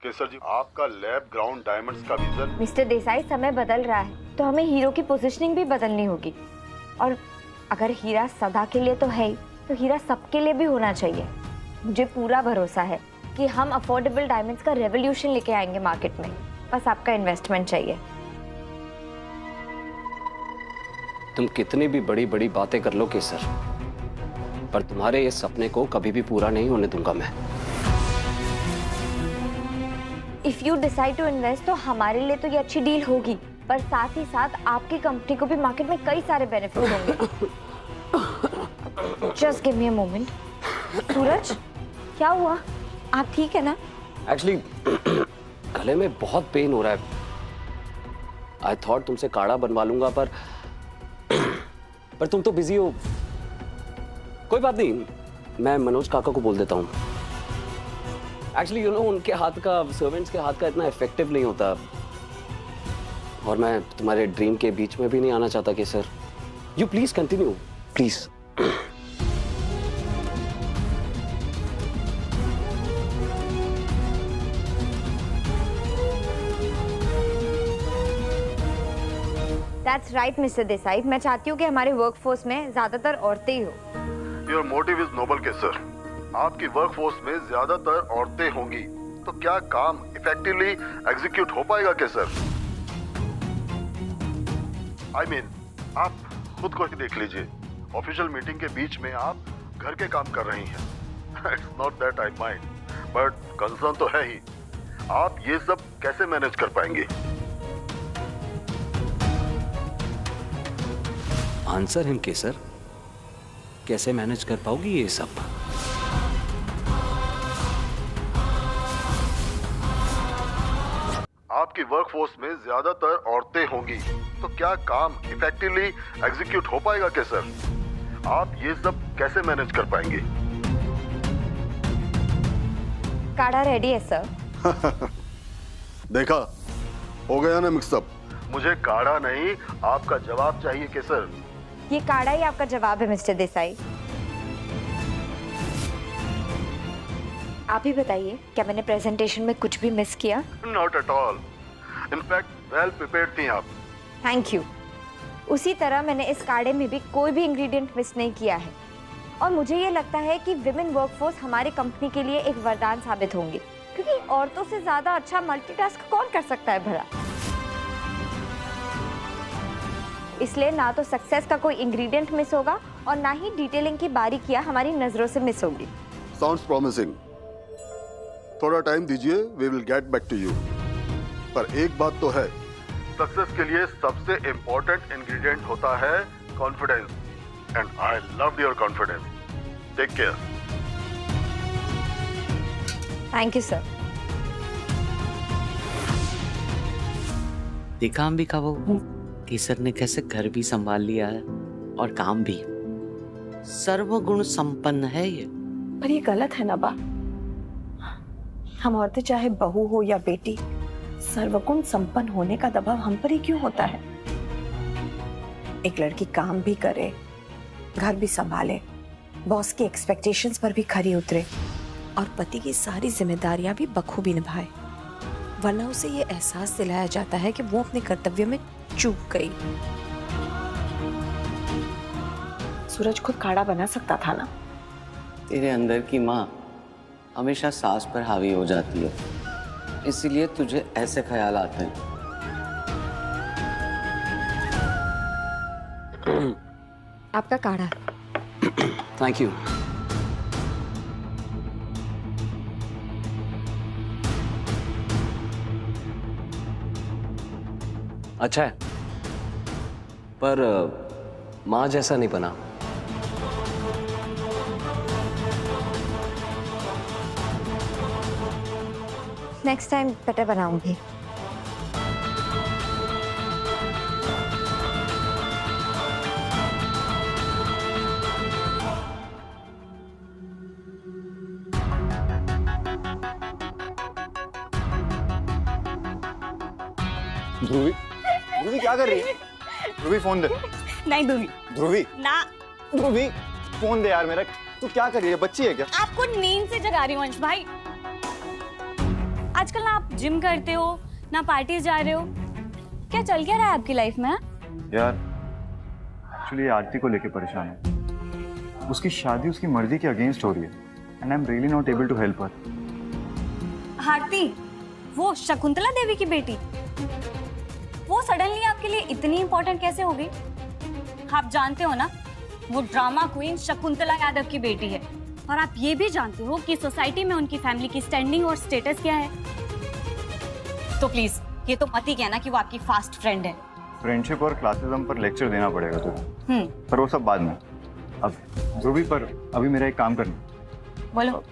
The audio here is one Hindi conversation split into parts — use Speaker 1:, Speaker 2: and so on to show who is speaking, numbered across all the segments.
Speaker 1: केसर जी, आपका लैब ग्राउंड डायमंड्स का विजन।
Speaker 2: मिस्टर देसाई, समय बदल रहा है तो हमें हीरो की पोजीशनिंग भी बदलनी होगी। और अगर हीरा सदा के लिए तो है ही, तो हीरा सबके लिए भी होना चाहिए। मुझे पूरा भरोसा है कि हम अफोर्डेबल डायमंड्स का रेवोल्यूशन लेके आएंगे मार्केट में। बस आपका इन्वेस्टमेंट चाहिए।
Speaker 3: तुम कितनी भी बड़ी बड़ी बातें कर लो केसर, पर तुम्हारे इस सपने को कभी भी पूरा नहीं होने दूंगा मैं।
Speaker 2: If you decide to invest तो हमारे लिए तो ये अच्छी डील होगी, पर साथ ही साथ आपकी कंपनी को भी मार्केट में कई सारे बेनिफिट होंगे। Just give me a moment. Suraj, क्या हुआ? आप ठीक है ना?
Speaker 3: एक्चुअली गले में बहुत पेन हो रहा है। आई थॉट तुमसे काढ़ा बनवा लूंगा, पर तुम तो बिजी हो। कोई बात नहीं, मैं मनोज काका को बोल देता हूँ। एक्चुअली उनके हाथ का, सर्वेंट्स के हाथ का इतना इफेक्टिव नहीं होता। और मैं तुम्हारे ड्रीम के बीच में भी नहीं आना चाहता कि sir, you please continue please.
Speaker 2: That's right, mister Desai. मैं चाहती हूँ कि हमारे वर्कफोर्स में ज्यादातर औरतें ही हो।
Speaker 1: योर मोटिव इज नोबल केसर। आपकी वर्कफोर्स में ज्यादातर औरतें होंगी तो क्या काम इफेक्टिवली एग्जीक्यूट हो पाएगा केसर? आई मीन, आप खुद को ही देख लीजिए। ऑफिशियल मीटिंग के बीच में आप घर के काम कर रही हैं। It's not that I mind, but concern तो है ही। आप ये सब कैसे मैनेज कर पाएंगे?
Speaker 3: आंसर हिम केसर, कैसे मैनेज कर पाओगी ये सब?
Speaker 1: आपकी वर्कफोर्स में ज्यादातर औरतें होंगी तो क्या काम इफेक्टिवली एग्जीक्यूट हो पाएगा केसर? आप ये सब कैसे मैनेज कर पाएंगे?
Speaker 2: काढ़ा रेडी है सर।
Speaker 1: देखा, हो गया ना मिक्सअप। मुझे काढ़ा नहीं, आपका जवाब चाहिए केसर।
Speaker 2: ये काढ़ा ही आपका जवाब है मिस्टर देसाई। आप ही बताइए, क्या मैंने प्रेजेंटेशन में कुछ भी मिस किया?
Speaker 1: Not at all. In fact well prepared थी आप।
Speaker 2: Thank you. उसी तरह मैंने इस काढ़े में भी कोई भी इंग्रेडिएंट मिस नहीं किया है। और मुझे ये लगता है कि विमेन वर्कफोर्स हमारी कंपनी के लिए एक वरदान साबित होंगी, क्योंकि औरतों से ज्यादा अच्छा मल्टीटास्क कौन कर सकता है भला। इसलिए ना तो सक्सेस का कोई इंग्रेडिएंट मिस होगा और ना ही डिटेलिंग की बारीकियां हमारी नजरों से मिस होगी।
Speaker 1: Sounds promising. थोड़ा टाइम दीजिए, we will get back to you. पर एक बात तो है, सक्सेस के लिए सबसे इंपॉर्टेंट इंग्रेडिएंट होता है confidence, and I love your confidence. Take care.
Speaker 2: Thank you sir.
Speaker 4: देखा अंबिका बहू, केसर ने कैसे घर भी संभाल लिया है और काम भी। सर्वगुण संपन्न है ये।
Speaker 5: पर ये गलत है ना बा। हम औरतें चाहे बहू हो या बेटी, सर्वगुण संपन्न होने का दबाव हम पर ही क्यों होता है? एक लड़की काम भी करे, घर भी संभाले, बॉस की एक्सपेक्टेशंस पर भी खरी उतरे और पति की सारी जिम्मेदारियां भी बखूबी निभाए, वरना उसे ये एहसास दिलाया जाता है कि वो अपने कर्तव्य में चूक गई। सूरज खुद काढ़ा बना सकता था ना।
Speaker 4: तेरे अंदर की माँ हमेशा सास पर हावी हो जाती है, इसीलिए तुझे ऐसे ख्याल आते हैं।
Speaker 2: आपका काढ़ा।
Speaker 3: Thank you. अच्छा है, पर माँ जैसा नहीं बना।
Speaker 2: नेक्स्ट टाइम बेटर बनाऊंगी।
Speaker 6: ध्रुवी, ध्रुवी क्या कर रही है? ध्रुवी फोन दे।
Speaker 5: नहीं दूंगी।
Speaker 6: ध्रुवी
Speaker 5: ना।
Speaker 6: ध्रुवी फोन दे यार मेरा। तू क्या कर रही है? बच्ची है क्या?
Speaker 5: आपको नींद से जगा रही हूँ अंश भाई।
Speaker 7: आजकल ना आप जिम करते हो ना पार्टी जा रहे हो, क्या चल क्या रहा है आपकी लाइफ में?
Speaker 6: यार एक्चुअली आरती को लेके परेशान हूँ। उसकी शादी उसकी मर्जी के अगेंस्ट हो रही है and I am really not able to help her.
Speaker 7: Aarti, वो शकुंतला देवी की बेटी, वो सडनली आपके लिए इतनी इंपॉर्टेंट कैसे हो गई? आप जानते हो ना, वो ड्रामा क्वीन शकुंतला यादव की बेटी है, और आप ये भी जानते हो कि सोसाइटी में उनकी फैमिली की स्टैंडिंग और स्टेटस क्या है। तो प्लीज ये तो मत ही कहना कि वो आपकी फास्ट फ्रेंड है।
Speaker 6: फ्रेंडशिप और क्लासिज्म पर लेक्चर देना पड़ेगा तुझे। पर वो सब बाद में। अब जो भी, पर अभी मेरा एक काम करना।
Speaker 7: बोलो।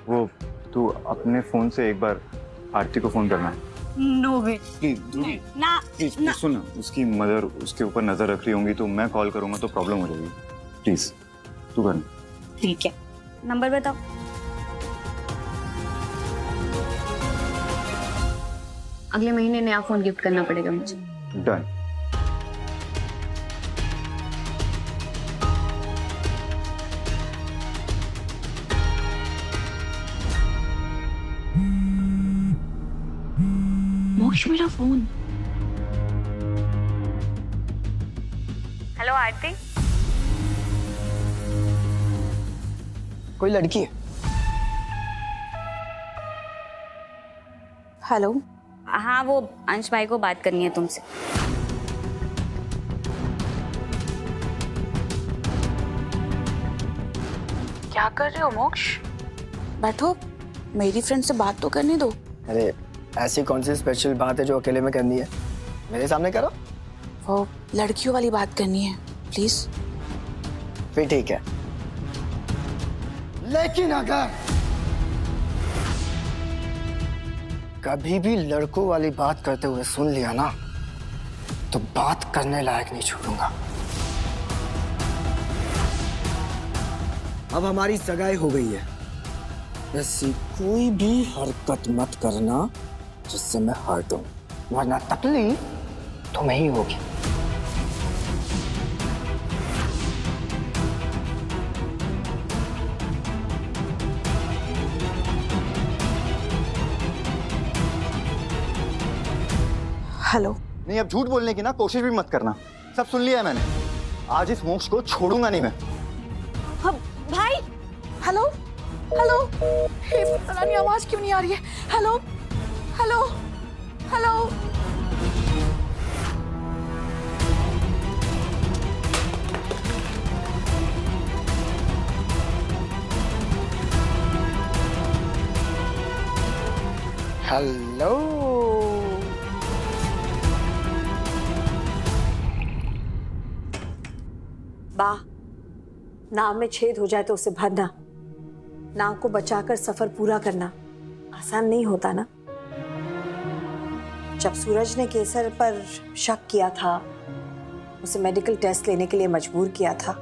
Speaker 6: वो तू अपने फोन से एक बार आरती को फोन करना।
Speaker 7: No way.
Speaker 6: प्लीज
Speaker 7: ना
Speaker 6: प्लीज सुन ना, उसकी मदर उसके ऊपर नजर रख रही होंगी तो मैं कॉल करूंगा तो प्रॉब्लम हो जाएगी। प्लीज तू करना।
Speaker 7: ठीक है, नंबर बताओ।
Speaker 8: अगले महीने नया फोन गिफ्ट करना पड़ेगा मुझे।
Speaker 6: डन।
Speaker 8: मोक्ष, मेरा फोन।
Speaker 7: हेलो आरती।
Speaker 9: कोई लड़की है?
Speaker 5: हेलो।
Speaker 7: हाँ, वो अंश भाई को बात करनी है तुमसे।
Speaker 9: क्या कर रहे हो मोक्ष? बैठो, मेरी फ्रेंड से बात तो करने दो।
Speaker 10: अरे ऐसी कौन सी स्पेशल बात है जो अकेले में करनी है? मेरे सामने करो।
Speaker 9: वो लड़कियों वाली बात करनी है, प्लीज।
Speaker 10: फिर ठीक है, लेकिन अगर कभी भी लड़कों वाली बात करते हुए सुन लिया ना तो बात करने लायक नहीं छोड़ूंगा। अब हमारी सगाई हो गई है, ऐसी कोई भी हरकत मत करना जिससे मैं हर्ट हूं, वरना तकलीफ तुम्हें ही होगी।
Speaker 9: हेलो।
Speaker 6: नहीं, अब झूठ बोलने की ना कोशिश भी मत करना। सब सुन लिया है मैंने। आज इस मोक्ष को छोड़ूंगा नहीं मैं।
Speaker 9: भाई। Hello hello. हे पता नहीं आवाज क्यों नहीं आ रही है। Hello hello hello.
Speaker 10: हेलो।
Speaker 5: बा, नाव में छेद हो जाए तो उसे भरना, नाव को बचाकर सफर पूरा करना आसान नहीं होता ना। जब सूरज ने केसर पर शक किया था, उसे मेडिकल टेस्ट लेने के लिए मजबूर किया था।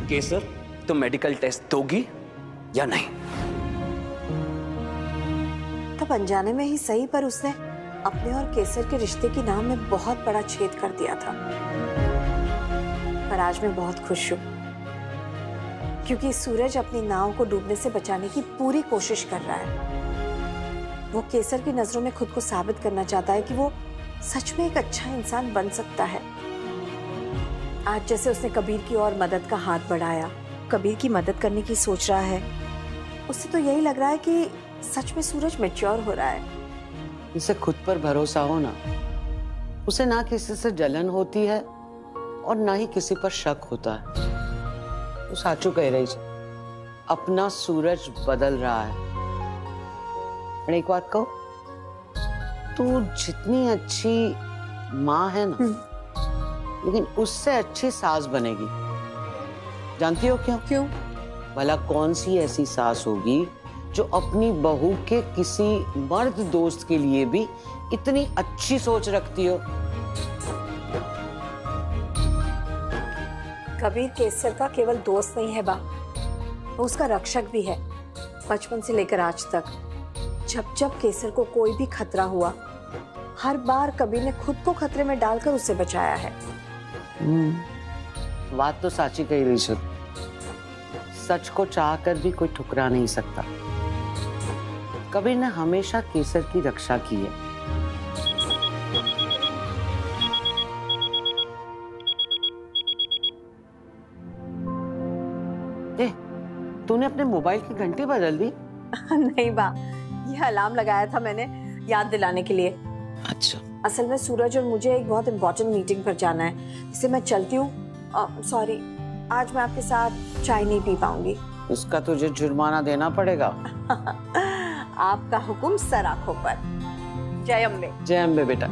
Speaker 3: केसर, तुम मेडिकल टेस्ट दोगी या नहीं?
Speaker 5: तब अनजाने में ही सही, पर उसने अपने और केसर के रिश्ते की नाव में बहुत बड़ा छेद कर दिया था। पर आज मैं बहुत खुश हूं, क्योंकि सूरज अपनी नाव को डूबने से बचाने की पूरी कोशिश कर रहा है। वो केसर की नजरों में खुद को साबित करना चाहता है कि वो सच में एक अच्छा इंसान बन सकता है। आज जैसे उसने कबीर की और मदद का हाथ बढ़ाया, कबीर की मदद करने की सोच रहा है, उससे तो यही लग रहा है कि सच में सूरज मैच्योर हो रहा है।
Speaker 4: इसे खुद पर भरोसा हो ना, उसे ना किसी से जलन होती है और ना ही किसी पर शक होता है। तो साचू कह रही थी, अपना सूरज बदल रहा है। और एक बात कहूं, तू जितनी अच्छी माँ है ना, लेकिन उससे अच्छी सास बनेगी। जानती हो क्यों?
Speaker 5: क्यों?
Speaker 4: भला कौन सी ऐसी सास होगी जो अपनी बहू के किसी मर्द दोस्त के लिए भी इतनी अच्छी सोच रखती हो?
Speaker 5: कबीर केसर का केवल दोस्त नहीं है बा, वो उसका रक्षक भी है। बचपन से लेकर आज तक जब जब केसर को कोई भी खतरा हुआ, हर बार कबीर ने खुद को खतरे में डालकर उसे बचाया है।
Speaker 4: बात तो साची कही रही सच को चाह कर भी कोई ठुकरा नहीं सकता। कबीर ने हमेशा केसर की रक्षा की है। तूने अपने मोबाइल की घंटी बदल दी?
Speaker 5: नहीं बा, ये अलार्म लगाया था मैंने याद दिलाने के लिए।
Speaker 4: अच्छा।
Speaker 5: असल में सूरज और मुझे एक बहुत इम्पोर्टेंट मीटिंग पर जाना है, इससे मैं चलती हूँ। सॉरी, आज मैं आपके साथ चाय नहीं पी पाऊंगी।
Speaker 4: उसका तुझे जुर्माना देना पड़ेगा।
Speaker 5: आपका हुक्म सर आंखों पर। जय अम्बे।
Speaker 4: जय अम्बे बेटा।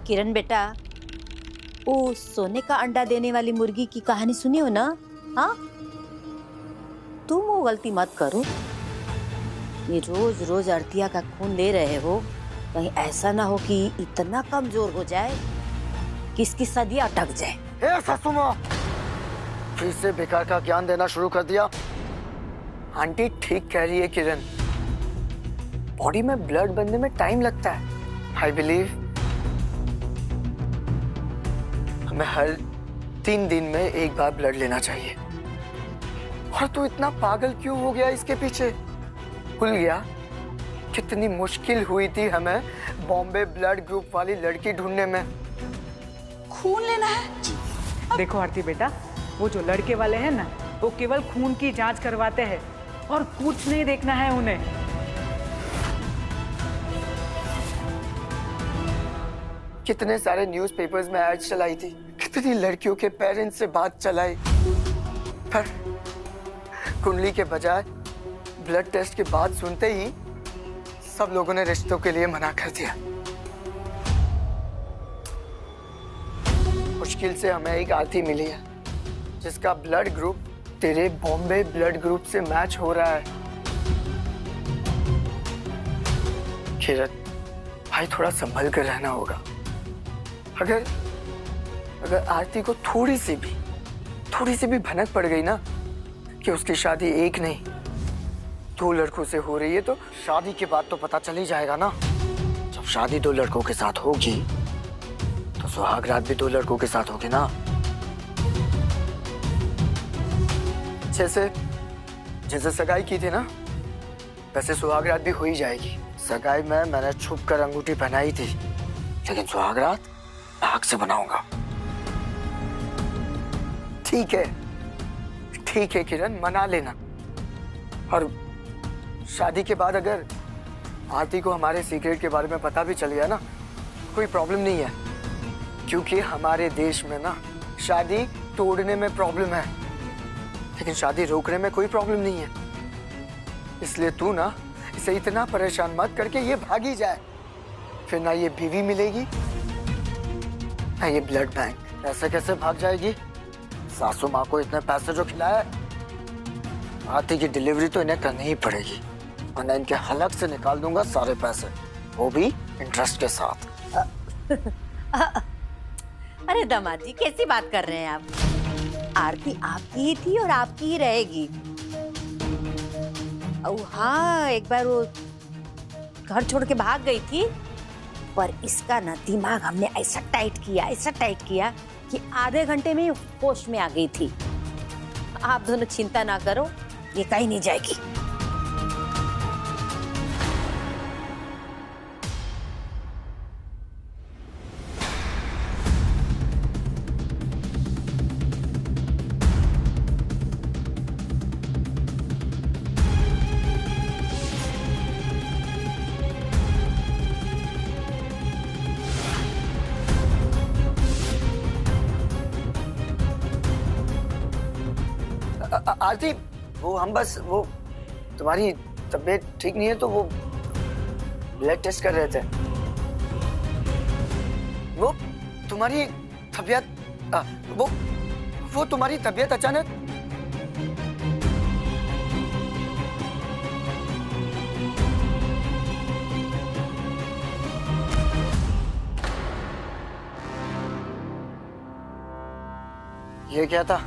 Speaker 11: किरण बेटा, वो सोने का अंडा देने वाली मुर्गी की कहानी सुनी हो ना? हाँ, तुम वो गलती मत करो। ये रोज रोज अर्तिया का खून ले रहे हो, कहीं ऐसा ना हो कि इतना कमजोर हो जाए कि इसकी सदियां अटक जाए।
Speaker 10: हे सासू माँ, फिर से बेकार का ज्ञान देना शुरू कर दिया। आंटी ठीक कह रही है किरण, बॉडी में ब्लड बनने में टाइम लगता है। आई बिलीव हमें हर 3 दिन में एक बार ब्लड लेना चाहिए। और तू इतना पागल क्यों हो गया इसके पीछे? भूल गया कितनी मुश्किल हुई थी हमें बॉम्बे ब्लड ग्रुप वाली लड़की ढूंढने में।
Speaker 9: खून लेना है?
Speaker 12: देखो आरती बेटा, वो जो लड़के वाले हैं ना, वो केवल खून की जांच करवाते हैं और कुछ नहीं देखना है उन्हें।
Speaker 10: कितने सारे न्यूज़पेपर्स में एड चलाई थी, कितनी लड़कियों के पेरेंट्स से बात चलाई, पर कुंडली के बजाय ब्लड टेस्ट की बात सुनते ही सब लोगों ने रिश्तों के लिए मना कर दिया। मुश्किल से हमें एक आरती मिली है जिसका ब्लड ग्रुप तेरे बॉम्बे ब्लड ग्रुप से मैच हो रहा है। किरण भाई, थोड़ा संभल कर रहना होगा। अगर आरती को थोड़ी सी भी भनक पड़ गई ना कि उसकी शादी एक नहीं 2 लड़कों से हो रही है, तो शादी के बाद तो पता चल ही जाएगा ना। जब शादी 2 लड़कों के साथ होगी तो सुहाग रात भी 2 लड़कों के साथ होगी ना। जैसे सगाई की थी ना, वैसे सुहाग रात भी हो ही जाएगी। सगाई में मैंने छुप कर अंगूठी पहनाई थी, लेकिन सुहाग रात भाग से बनाऊंगा। ठीक है किरण, मना लेना। और शादी के बाद अगर आरती को हमारे सीक्रेट के बारे में पता भी चल गया ना, कोई प्रॉब्लम नहीं है, क्योंकि हमारे देश में ना शादी तोड़ने में प्रॉब्लम है, लेकिन शादी रोकने में कोई प्रॉब्लम नहीं है। इसलिए तू ना इसे इतना परेशान मत करके ये भागी जाए, फिर ना ये बीवी मिलेगी ना ये ब्लड बैंक। ऐसे कैसे भाग जाएगी? सासू माँ को इतने पैसे जो खिलाए, आरती की डिलीवरी तो इन्हें करनी ही पड़ेगी, वरना इनके हलक से निकाल दूंगा सारे पैसे, वो भी इंटरेस्ट के साथ।
Speaker 11: अरे दामाद जी, कैसी बात कर रहे हैं आप? आरती आपकी ही थी और आपकी ही रहेगी। हाँ, एक बार वो घर छोड़ के भाग गई थी, पर इसका ना दिमाग हमने ऐसा टाइट किया कि आधे घंटे में होश में आ गई थी। आप दोनों चिंता ना करो, ये कहीं नहीं जाएगी।
Speaker 10: आरती, वो हम बस वो तुम्हारी तबीयत ठीक नहीं है तो वो ब्लड टेस्ट कर रहे थे। वो तुम्हारी तबीयत वो तुम्हारी तबीयत अचानक ये क्या था?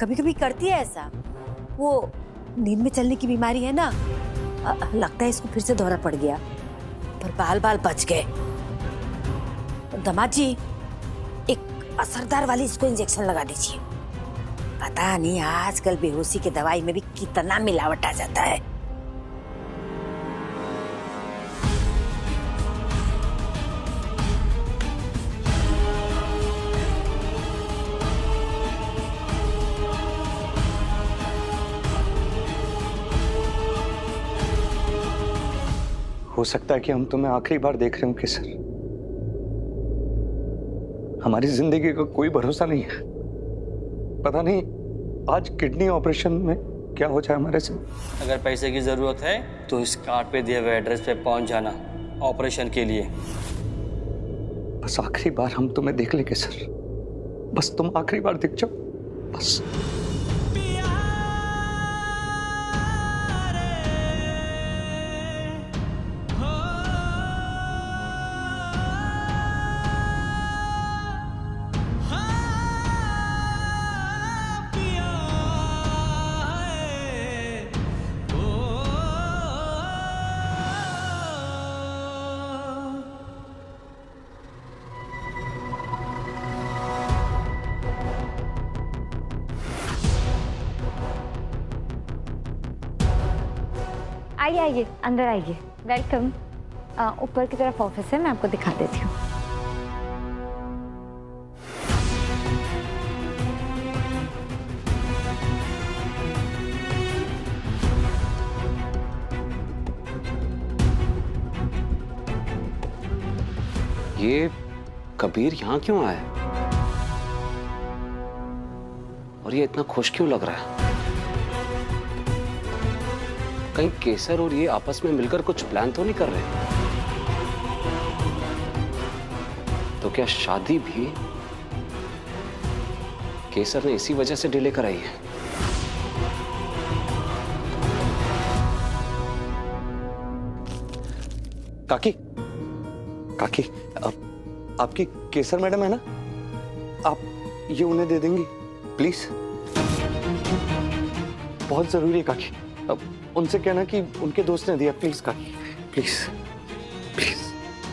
Speaker 11: कभी कभी करती है ऐसा, वो नींद में चलने की बीमारी है ना, लगता है इसको फिर से दौरा पड़ गया, पर बाल बाल बच गए। दामाद जी, एक असरदार वाली इसको इंजेक्शन लगा दीजिए। पता नहीं आजकल बेहोशी की दवाई में भी कितना मिलावट आ जाता है।
Speaker 13: हो सकता है कि हम तुम्हें आखिरी बार देख रहे हो केसर। हमारी जिंदगी का कोई भरोसा नहीं है। पता नहीं आज किडनी ऑपरेशन में क्या हो जाए हमारे से।
Speaker 14: अगर पैसे की जरूरत है तो इस कार्ड पे दिए हुए एड्रेस पे पहुंच जाना ऑपरेशन के लिए।
Speaker 13: बस आखिरी बार हम तुम्हें देख ले केसर, बस तुम आखिरी बार दिख जाओ बस।
Speaker 2: आइए आइए, अंदर आइए, वेलकम। ऊपर की तरफ ऑफिस है, मैं आपको दिखा देती हूँ।
Speaker 3: ये कबीर यहाँ क्यों आया और ये इतना खुश क्यों लग रहा है? कहीं केसर और ये आपस में मिलकर कुछ प्लान तो नहीं कर रहे? तो क्या शादी भी केसर ने इसी वजह से डिले कराई है?
Speaker 13: काकी, काकी, आपकी केसर मैडम है ना, आप ये उन्हें दे देंगी प्लीज? बहुत जरूरी है काकी, अब उनसे कहना कि उनके दोस्त ने दिया, प्लीज काकी, प्लीज प्लीज।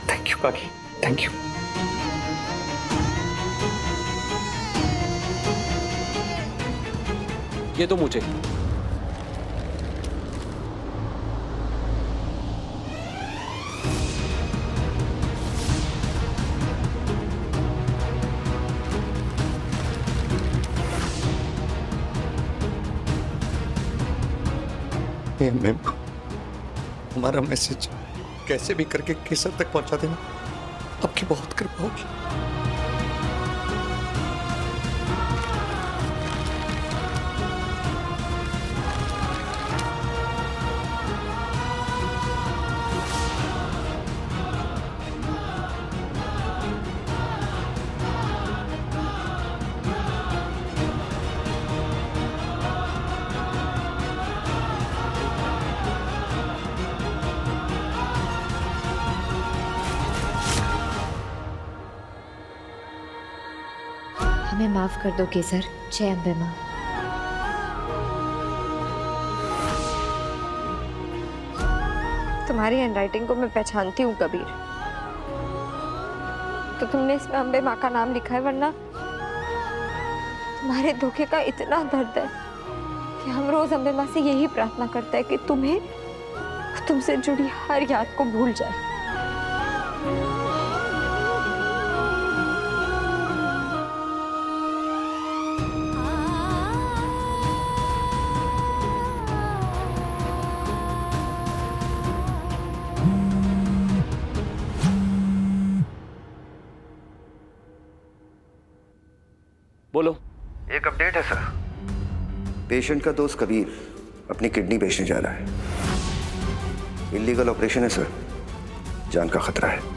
Speaker 13: थैंक यू काकी, थैंक यू।
Speaker 3: ये तो मुझे
Speaker 13: मैम, हमारा मैसेज कैसे भी करके केसर तक पहुंचा देना, आपकी बहुत कृपा होगी।
Speaker 2: हमें माफ कर दो केसर। जय अम्बे माँ। तुम्हारी हैंडराइटिंग को मैं पहचानती हूँ कबीर, तो तुमने इसमें अम्बे माँ का नाम लिखा है, वरना तुम्हारे धोखे का इतना दर्द है कि हम रोज अम्बे माँ से यही प्रार्थना करते हैं कि तुम्हें तुमसे जुड़ी हर याद को भूल जाए।
Speaker 3: बोलो।
Speaker 15: एक अपडेट है सर। पेशेंट का दोस्त कबीर अपनी किडनी बेचने जा रहा है। इलीगल ऑपरेशन है सर, जान का खतरा है।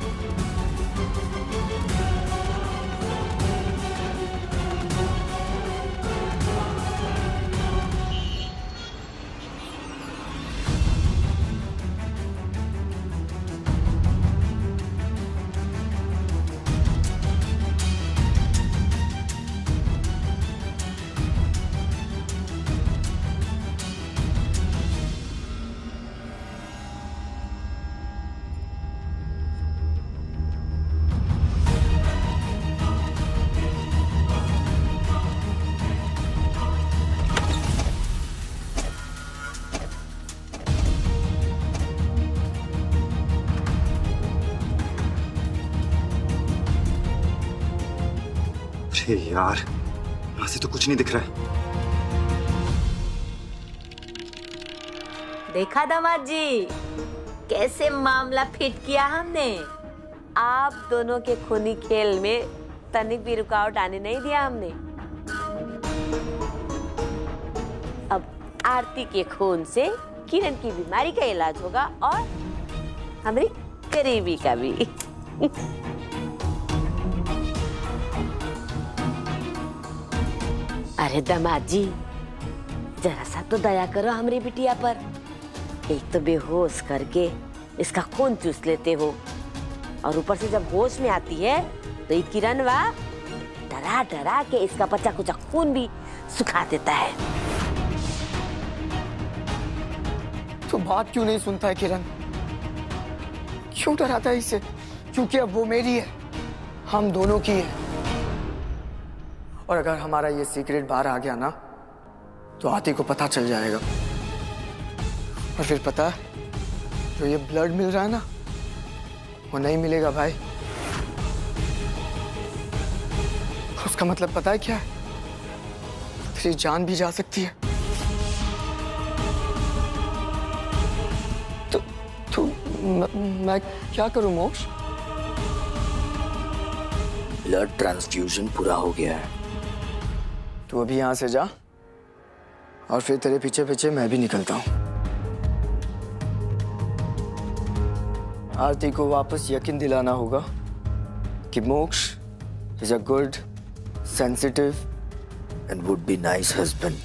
Speaker 6: यार, यहाँ से तो कुछ नहीं दिख रहा है।
Speaker 11: देखा दामाद जी, कैसे मामला फिट किया हमने। आप दोनों के खूनी खेल में तनिक भी रुकावट आने नहीं दिया हमने। अब आरती के खून से किरण की बीमारी का इलाज होगा और हमारी गरीबी का भी। अरे दामाद जी, जरा सा तो दया करो हमारी बिटिया पर। एक तो बेहोश करके इसका खून चूस लेते हो और ऊपर से जब होश में आती है तो ये किरण वाह डरा डरा के इसका बचा कुचा खून भी सुखा देता है।
Speaker 10: तो बात क्यों नहीं सुनता है किरण? क्यों डराता है इसे? क्योंकि अब वो मेरी है, हम दोनों की है। और अगर हमारा ये सीक्रेट बाहर आ गया ना तो आरती को पता चल जाएगा और फिर पता है जो ये ब्लड मिल रहा है ना वो नहीं मिलेगा भाई। उसका मतलब पता है क्या है? तेरी जान भी जा सकती है। तो मैं क्या करूं मोक्ष?
Speaker 16: ब्लड ट्रांसफ्यूजन पूरा हो गया है।
Speaker 10: तू अभी यहाँ से जा और फिर तेरे पीछे पीछे मैं भी निकलता हूँ। आरती को वापस यकीन दिलाना होगा कि मोक्ष is a good, sensitive
Speaker 16: and would be nice husband.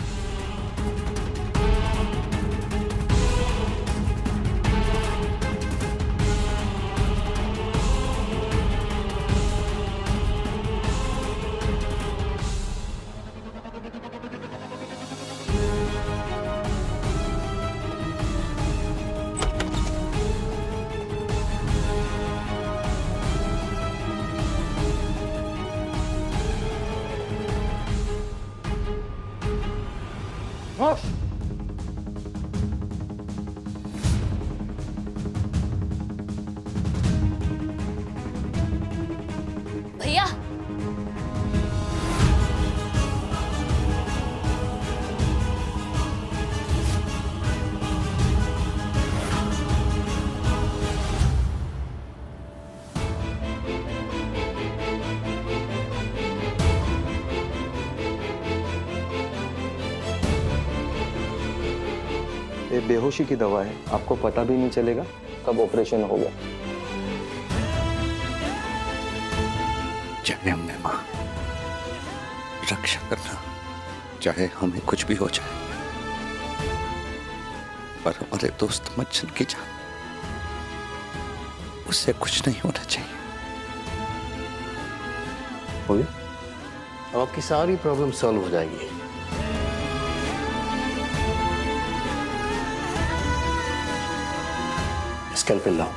Speaker 7: भैया
Speaker 6: ये बेहोशी की दवा है, आपको पता भी नहीं चलेगा कब ऑपरेशन हो गया।
Speaker 16: चाहे हमने माँ रक्षा करना, चाहे हमें कुछ भी हो जाए, पर हमारे दोस्त मच्छन की जान, उससे कुछ नहीं होना चाहिए।
Speaker 6: बोलिए।
Speaker 16: अब आपकी सारी प्रॉब्लम सॉल्व हो जाएगी। स्कैल्पेल लाओ।